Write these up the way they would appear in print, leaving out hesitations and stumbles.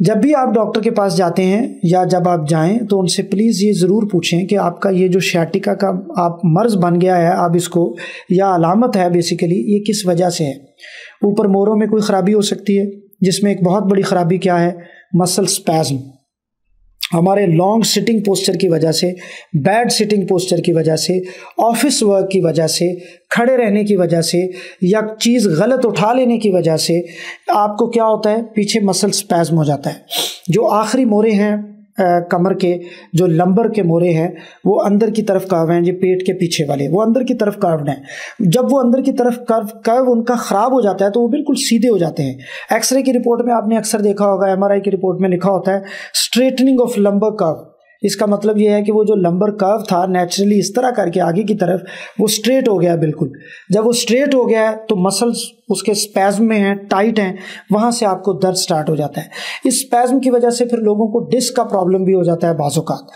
जब भी आप डॉक्टर के पास जाते हैं या जब आप जाएं तो उनसे प्लीज़ ये ज़रूर पूछें कि आपका ये जो sciatica का आप मर्ज़ बन गया है, आप इसको या अलामत है बेसिकली, ये किस वजह से है। ऊपर मोरों में कोई ख़राबी हो सकती है, जिसमें एक बहुत बड़ी ख़राबी क्या है, मसल स्पैज़म। हमारे लॉन्ग सिटिंग पोस्चर की वजह से, बैड सिटिंग पोस्चर की वजह से, ऑफिस वर्क की वजह से, खड़े रहने की वजह से या चीज़ गलत उठा लेने की वजह से आपको क्या होता है, पीछे मसल स्पैज़म हो जाता है। जो आखिरी मोरे हैं कमर के, जो लंबर के मोरे हैं, वो अंदर की तरफ कर्व हैं, ये पेट के पीछे वाले वो अंदर की तरफ कर्व्ड हैं। जब वो अंदर की तरफ कर्व उनका ख़राब हो जाता है तो वो बिल्कुल सीधे हो जाते हैं। एक्सरे की रिपोर्ट में आपने अक्सर देखा होगा, एमआरआई की रिपोर्ट में लिखा होता है स्ट्रेटनिंग ऑफ लंबर कर्व। इसका मतलब ये है कि वो जो लंबर कर्व था नेचुरली इस तरह करके आगे की तरफ वो स्ट्रेट हो गया बिल्कुल। जब वो स्ट्रेट हो गया है तो मसल्स उसके स्पैज़म में हैं, टाइट हैं, वहाँ से आपको दर्द स्टार्ट हो जाता है। इस स्पैज़म की वजह से फिर लोगों को डिस्क का प्रॉब्लम भी हो जाता है बाज़ औक़ात।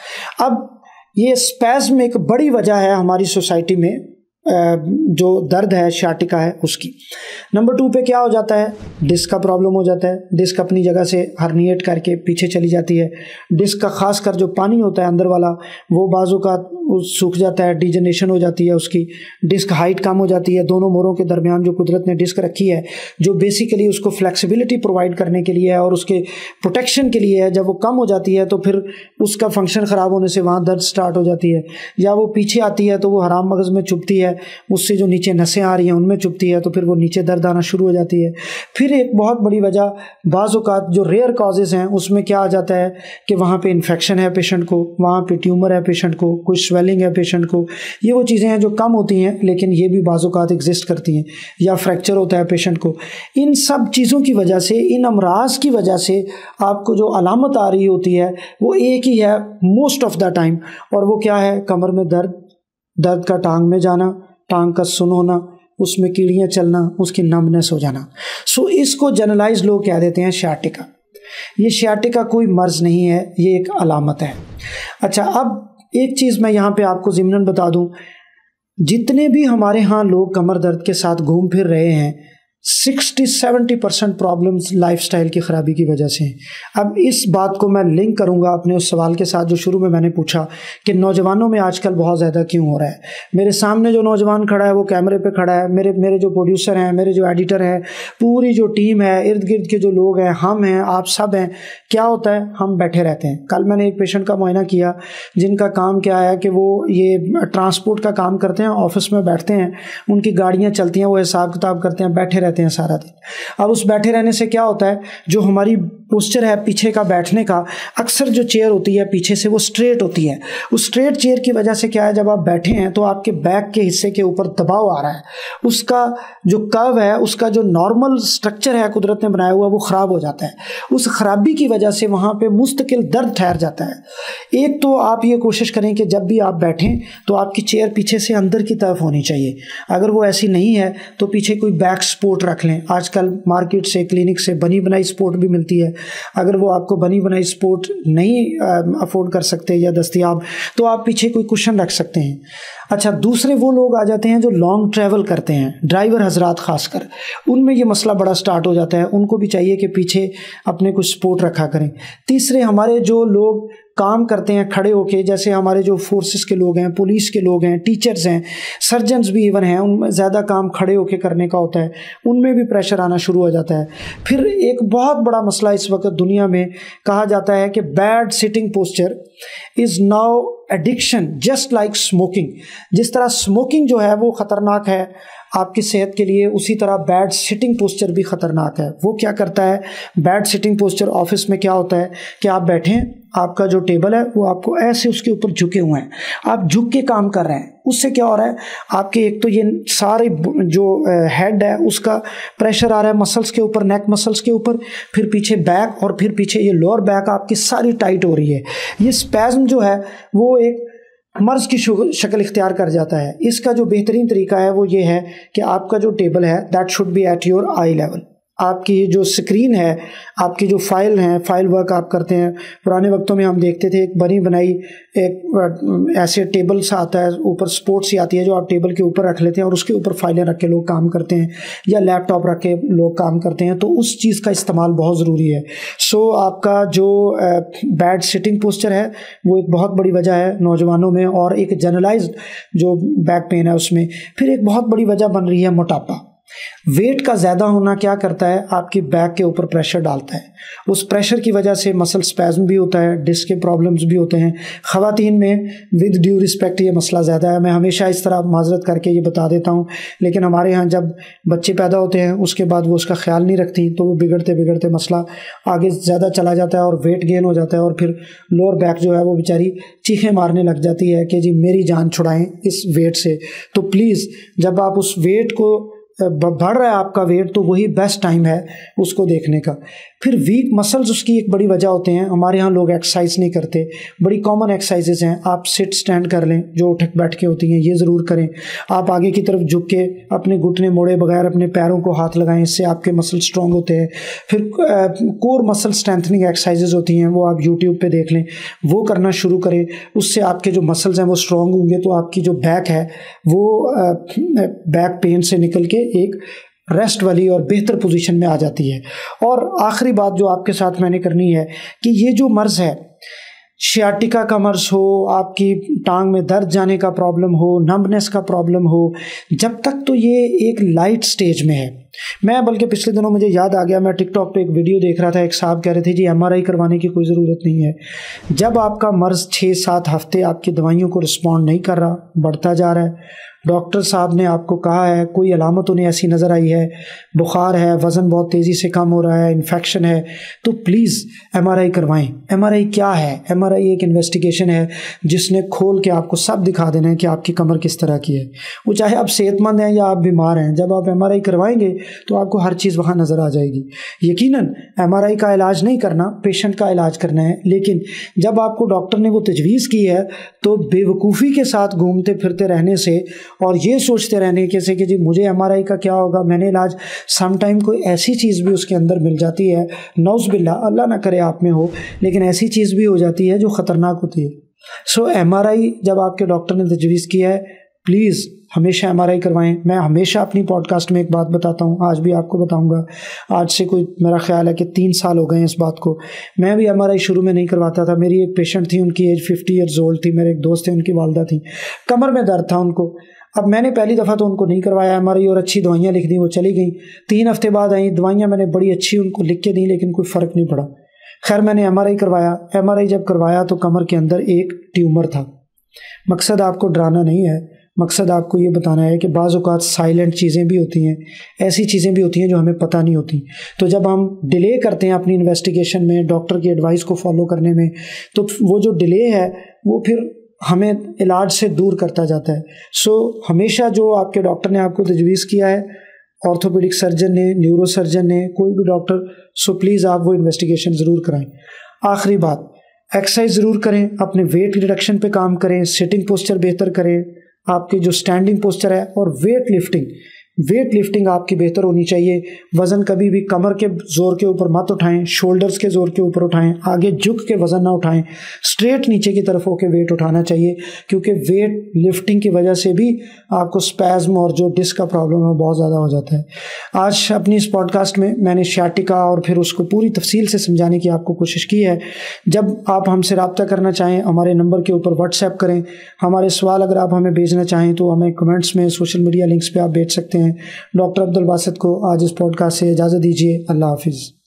अब ये स्पैज़म एक बड़ी वजह है हमारी सोसाइटी में जो दर्द है, sciatica है उसकी। नंबर 2 पे क्या हो जाता है, डिस्क का प्रॉब्लम हो जाता है। डिस्क अपनी जगह से हर्निएट करके पीछे चली जाती है। डिस्क का खास कर जो पानी होता है अंदर वाला, वो बाजू का सूख जाता है, डिजनरेशन हो जाती है उसकी। डिस्क हाइट कम हो जाती है। दोनों मोरों के दरमियान जो कुदरत ने डिस्क रखी है, जो बेसिकली उसको फ्लेक्सिबिलिटी प्रोवाइड करने के लिए है और उसके प्रोटेक्शन के लिए है, जब वो कम हो जाती है तो फिर उसका फंक्शन ख़राब होने से वहाँ दर्द स्टार्ट हो जाती है। या वो पीछे आती है तो वो हराम मगज़ में चुभती है, उससे जो नीचे नसें आ रही हैं उनमें चुभती है, तो फिर वो नीचे दर्द आना शुरू हो जाती है। फिर एक बहुत बड़ी वजह बाज़ औक़ात जो रेयर कॉजेज़ हैं उसमें क्या आ जाता है कि वहाँ पे इन्फेक्शन है पेशेंट को, वहाँ पे ट्यूमर है पेशेंट को, कोई स्वेलिंग है पेशेंट को। ये वो चीज़ें हैं जो कम होती हैं लेकिन ये भी बाज़ औक़ात एग्जिस्ट करती हैं। या फ्रैक्चर होता है पेशेंट को। इन सब चीज़ों की वजह से, इन अमराज़ की वजह से आपको जो अलामत आ रही होती है वो एक ही है मोस्ट ऑफ द टाइम, और वो क्या है, कमर में दर्द, दर्द का टांग में जाना, टांग का सुन होना, उसमें कीड़ियाँ चलना, उसकी नमनेस हो जाना। सो इसको जनरलाइज लोग कह देते हैं sciatica। ये sciatica कोई मर्ज़ नहीं है, ये एक अलामत है। अच्छा, अब एक चीज़ मैं यहाँ पे आपको ज़िम्नन बता दूँ, जितने भी हमारे यहाँ लोग कमर दर्द के साथ घूम फिर रहे हैं, 60-70% प्रॉब्लम्स लाइफस्टाइल की ख़राबी की वजह से हैं। अब इस बात को मैं लिंक करूंगा अपने उस सवाल के साथ जो शुरू में मैंने पूछा कि नौजवानों में आजकल बहुत ज़्यादा क्यों हो रहा है। मेरे सामने जो नौजवान खड़ा है वो कैमरे पे खड़ा है, मेरे जो प्रोड्यूसर हैं, मेरे जो एडिटर हैं, पूरी जो टीम है, इर्द गिर्द के जो लोग हैं, हम हैं, आप सब हैं। क्या होता है, हम बैठे रहते हैं। कल मैंने एक पेशेंट का मुआयना किया जिनका काम क्या है कि वो ये ट्रांसपोर्ट का काम करते हैं, ऑफिस में बैठते हैं, उनकी गाड़ियाँ चलती हैं, वो हिसाब किताब करते हैं, बैठे रहते हैं सारा दिन। अब उस बैठे रहने से क्या होता है, जो हमारी पोस्चर है पीछे का बैठने का, अक्सर जो चेयर होती है पीछे से वो स्ट्रेट होती है। उस स्ट्रेट चेयर की वजह से क्या है, जब आप बैठे हैं तो आपके बैक के हिस्से के ऊपर दबाव आ रहा है, उसका जो कर्व है, उसका जो नॉर्मल स्ट्रक्चर है कुदरत ने बनाया हुआ, वो ख़राब हो जाता है। उस खराबी की वजह से वहाँ पे मुस्तकिल दर्द ठहर जाता है। एक तो आप ये कोशिश करें कि जब भी आप बैठें तो आपकी चेयर पीछे से अंदर की तरफ होनी चाहिए। अगर वो ऐसी नहीं है तो पीछे कोई बैक सपोर्ट रख लें। आजकल मार्केट से, क्लिनिक से बनी बनाई सपोर्ट भी मिलती है। अगर वो आपको बनी बनाई सपोर्ट नहीं अफोर्ड कर सकते या दस्तयाब, तो आप पीछे कोई कुशन रख सकते हैं। अच्छा, दूसरे वो लोग आ जाते हैं जो लॉन्ग ट्रैवल करते हैं, ड्राइवर हजरात खासकर, उनमें ये मसला बड़ा स्टार्ट हो जाता है। उनको भी चाहिए कि पीछे अपने कुछ सपोर्ट रखा करें। तीसरे, हमारे जो लोग काम करते हैं खड़े होके, जैसे हमारे जो फोर्सेस के लोग हैं, पुलिस के लोग हैं, टीचर्स हैं, सर्जन्स भी इवन हैं, उनमें ज़्यादा काम खड़े होके करने का होता है, उनमें भी प्रेशर आना शुरू हो जाता है। फिर एक बहुत बड़ा मसला इस वक्त दुनिया में कहा जाता है कि bad sitting posture is now addiction just like smoking. जिस तरह स्मोकिंग जो है वो ख़तरनाक है आपकी सेहत के लिए, उसी तरह बैड सिटिंग पोस्चर भी ख़तरनाक है। वो क्या करता है, बैड सिटिंग पोस्चर ऑफिस में क्या होता है कि आप बैठें, आपका जो टेबल है वो आपको ऐसे उसके ऊपर झुके हुए हैं, आप झुक के काम कर रहे हैं। उससे क्या हो रहा है, आपके एक तो ये सारे जो हेड है उसका प्रेशर आ रहा है मसल्स के ऊपर, नेक मसल्स के ऊपर, फिर पीछे बैक, और फिर पीछे ये लोअर बैक आपकी सारी टाइट हो रही है। ये स्पैज़म जो है वो एक मर्ज़ की शक्ल इख्तियार कर जाता है। इसका जो बेहतरीन तरीका है वो ये है कि आपका जो टेबल है that should be at your I level. آپ کی جو اسکرین ہے، آپ کی جو فائل ہیں، فائل ورک آپ کرتے ہیں. پرانے وقتوں میں ہم دیکھتے تھے ایک بنی بنائی ایک ایسے ٹیبل سا آتا ہے، اوپر سپورٹ سی آتی ہے جو آپ ٹیبل کے اوپر رکھ لیتے ہیں اور اس کے اوپر فائلیں رکھ کے لوگ کام کرتے ہیں، یا لیپ ٹاپ رکھ کے لوگ کام کرتے ہیں. تو اس چیز کا استعمال بہت ضروری ہے. آپ کا جو بیڈ سٹنگ پوسچر ہے وہ ایک بہت بڑی وجہ ہے نوجوانوں میں، اور ایک جنرلائزڈ جو بیک پین ہے اس میں. پھر ایک بہت بڑی وجہ بن رہی ہے موٹاپا. ویٹ کا زیادہ ہونا کیا کرتا ہے، آپ کی بیک کے اوپر پریشر ڈالتا ہے. اس پریشر کی وجہ سے مسل اسپیزم بھی ہوتا ہے، ڈسک کے پرابلمز بھی ہوتے ہیں. خواتین میں ود ڈیو رسپیکٹ یہ مسئلہ زیادہ ہے. میں ہمیشہ اس طرح معذرت کر کے یہ بتا دیتا ہوں، لیکن ہمارے ہاں جب بچے پیدا ہوتے ہیں اس کے بعد وہ اس کا خیال نہیں رکھتی تو وہ بگڑتے بگڑتے مسئلہ آگے زیادہ چلا جاتا ہے اور ویٹ گین ہو جاتا ہے، اور پھر لوور بیک جو ہے وہ بیچاری چیخیں مارنے لگ جاتی ہے کہ جی میری جان چھڑائیں اس ویٹ سے. تو پلیز جب آپ اس ویٹ کو بڑھ رہا ہے آپ کا ویٹ تو وہی بیسٹ ٹائم ہے اس کو دیکھنے کا. پھر ویک مسلز اس کی ایک بڑی وجہ ہوتے ہیں. ہمارے ہاں لوگ ایکسرسائز نہیں کرتے. بڑی کامن ایکسرسائزز ہیں، آپ سٹ سٹینڈ کر لیں جو اٹھک بیٹھ کے ہوتی ہیں، یہ ضرور کریں. آپ آگے کی طرف جھک کے اپنے گھٹنے موڑے بغیر اپنے پیروں کو ہاتھ لگائیں، اس سے آپ کے مسل اسٹرانگ ہوتے ہیں. پھر کور مسل اسٹرینتھنگ ایکسرسائزز ہوتی ہیں، وہ آپ یوٹیوب پہ دیکھ لیں، وہ کرنا شروع کریں. اس سے آپ کے جو مسلز ہیں وہ اسٹرانگ ہوں گے تو آپ کی جو بیک ہے وہ بیک پین سے نکل کے ایک ریسٹ والی اور بہتر پوزیشن میں آ جاتی ہے. اور آخری بات جو آپ کے ساتھ میں نے کرنی ہے کہ یہ جو مرض ہے، شیاٹیکا کا مرض ہو، آپ کی ٹانگ میں درد جانے کا پرابلم ہو، نمبنس کا پرابلم ہو، جب تک تو یہ ایک لائٹ سٹیج میں ہے. میں بلکہ پچھلے دنوں مجھے یاد آ گیا، میں ٹک ٹاک پہ ایک ویڈیو دیکھ رہا تھا، ایک صاحب کہہ رہے تھے جی MRI کروانے کی کوئی ضرورت نہیں ہے. جب آپ کا مرض 6-7 ہفتے آپ کی دوائیوں کو رسپونڈ نہیں کر رہا، بڑھتا جا رہا ہے، ڈاکٹر صاحب نے آپ کو کہا ہے، کوئی علامت انہیں ایسی نظر آئی ہے، بخار ہے، وزن بہت تیزی سے کم ہو رہا ہے، انفیکشن ہے، تو پلیز MRI کروائیں. MRI کیا ہے؟ MRI ایک انویسٹیگیشن ہے جس نے کھول کے آپ کو سب دکھا دینا ہے کہ آپ کی کمر کس طرح کی ہے. وہ چاہے آپ صحت مند ہیں یا آپ بیمار ہیں، جب آپ MRI کروائیں گے تو آپ کو ہر چیز وہاں نظر آ جائے گی. یقیناً MRI کا علاج نہیں کرنا، پیشنٹ کا علاج کرنا ہے. لیکن جب آپ کو ڈاکٹر نے وہ تجویز کی ہے تو بے وقوفی کے ساتھ گھومتے پھرتے رہنے سے اور یہ سوچتے رہنے کیسے کہ جی مجھے MRI کا کیا ہوگا، میں نے علاج، سم ٹائم کوئی ایسی چیز بھی اس کے اندر مل جاتی ہے، نعوذ باللہ، اللہ نہ کرے آپ میں ہو، لیکن ایسی چیز بھی ہو جاتی ہے جو خطرناک ہوتی ہے. MRI جب آپ کے ڈاکٹر نے تجویز کیا ہے، پلیز ہمیشہ MRI کروائیں. میں ہمیشہ اپنی پوڈ کاسٹ میں ایک بات بتاتا ہوں، آج بھی آپ کو بتاؤں گا. آج سے کوئی میرا خیال ہے کہ 3 سال ہو گئے ہیں اس بات کو. میں بھی MRI شروع میں نہیں کرواتا تھا. میری ایک پیشنٹ تھی، ان کی ایج 50 ایئرز اولڈ تھی، میرے ایک دوست تھے، ان کی والدہ تھیں، کمر میں درد تھا ان کو. اب میں نے پہلی دفعہ تو ان کو نہیں کروایا MRI اور اچھی دوائیاں لکھ دیں، وہ چلی گئیں. 3 ہفتے بعد آئیں، دوائیاں میں نے بڑی اچھی ان کو لکھ کے دیں لیکن کوئی فرق نہیں پڑا. خیر میں نے MRI کروایا. MRI جب کروایا تو کمر کے اندر ایک ٹیومر تھا. مقصد آپ کو ڈرانا نہیں ہے، مقصد آپ کو یہ بتانا ہے کہ بعض اوقات سائلنٹ چیزیں بھی ہوتی ہیں، ایسی چیزیں بھی ہوتی ہیں جو ہمیں پتہ نہیں ہوتی. تو جب ہم ڈیلے کرتے ہیں اپنی انویسٹیگیشن میں، ڈاکٹر کی ایڈوائس کو فالو کرنے میں، تو وہ جو ڈیلے ہے وہ پھر ہمیں علاج سے دور کرتا جاتا ہے. ہمیشہ جو آپ کے ڈاکٹر نے آپ کو تجویز کیا ہے، آرتھوپیڈک سرجن نے، نیورو سرجن نے، کوئی بھی ڈاکٹر، پلیز آپ وہ انویسٹیگیشن ضرور کرائیں. آخری بات، ایکسرسائز ضرور کریں، اپنے ویٹ ریڈکشن پہ کام کریں، سٹنگ پوسچر بہتر کریں، آپ کی جو اسٹینڈنگ پوسچر ہے، اور ویٹ لفٹنگ آپ کی بہتر ہونی چاہیے. وزن کبھی بھی کمر کے زور کے اوپر مت اٹھائیں، شولڈرز کے زور کے اوپر اٹھائیں، آگے جھک کے وزن نہ اٹھائیں، اسٹریٹ نیچے کی طرف ہو کے ویٹ اٹھانا چاہیے، کیونکہ ویٹ لفٹنگ کی وجہ سے بھی آپ کو اسپیزم اور جو ڈسک کا پرابلم ہے بہت زیادہ ہو جاتا ہے. آج اپنی اس پوڈ کاسٹ میں نے شیاٹیکا اور پھر اس کو پوری تفصیل سے سمجھانے کی آپ کو کوشش کی ہے. جب آپ ہم سے رابطہ کرنا چاہیں، ہمارے نمبر کے اوپر واٹس ایپ کریں. ہمارے سوال اگر آپ ہمیں بھیجنا چاہیں تو ہمیں کمنٹس میں، سوشل میڈیا لنکس پہ آپ بھیج سکتے ہیں. ڈاکٹر عبدالباسط کو آج اس پوڈ کاسٹ سے اجازت دیجیے. اللہ حافظ.